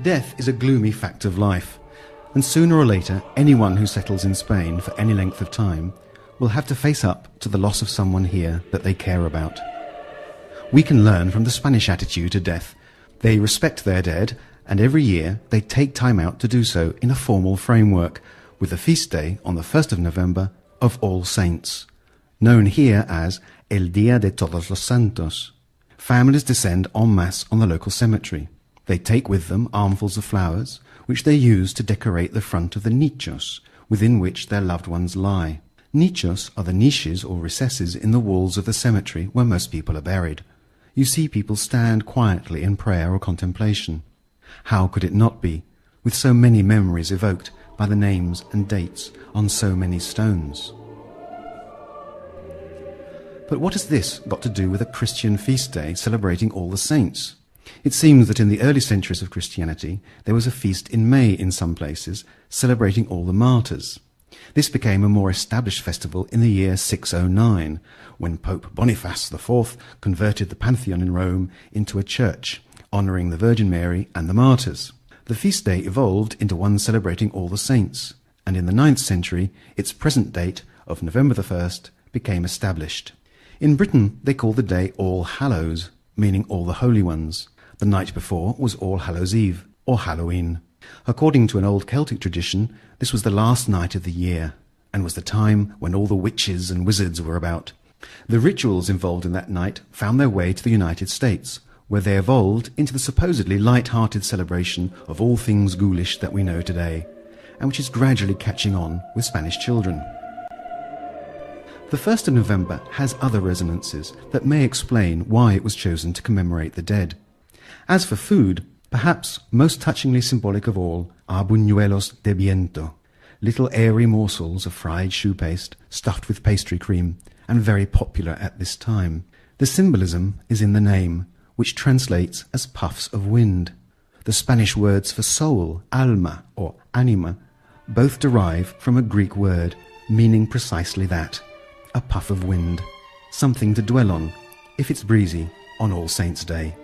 Death is a gloomy fact of life, and sooner or later anyone who settles in Spain for any length of time will have to face up to the loss of someone here that they care about. We can learn from the Spanish attitude to death. They respect their dead, and every year they take time out to do so in a formal framework, with a feast day on the 1st of November of All Saints, known here as El Día de Todos los Santos. Families descend en masse on the local cemetery. They take with them armfuls of flowers, which they use to decorate the front of the nichos, within which their loved ones lie. Nichos are the niches or recesses in the walls of the cemetery where most people are buried. You see people stand quietly in prayer or contemplation. How could it not be, with so many memories evoked by the names and dates on so many stones? But what has this got to do with a Christian feast day celebrating all the saints? It seems that in the early centuries of Christianity there was a feast in May in some places celebrating all the martyrs. This became a more established festival in the year 609, when Pope Boniface IV converted the Pantheon in Rome into a church, honouring the Virgin Mary and the martyrs. The feast day evolved into one celebrating all the saints, and in the 9th century its present date of November the 1st became established. In Britain they call the day All Hallows, meaning all the holy ones. The night before was All Hallows Eve, or Halloween. According to an old Celtic tradition, this was the last night of the year, and was the time when all the witches and wizards were about. The rituals involved in that night found their way to the United States, where they evolved into the supposedly light-hearted celebration of all things ghoulish that we know today, and which is gradually catching on with Spanish children. The 1st of November has other resonances that may explain why it was chosen to commemorate the dead. As for food, perhaps most touchingly symbolic of all are buñuelos de viento, little airy morsels of fried shoe paste stuffed with pastry cream, and very popular at this time. The symbolism is in the name, which translates as puffs of wind. The Spanish words for soul, alma or anima, both derive from a Greek word meaning precisely that, a puff of wind, something to dwell on, if it's breezy on All Saints' Day.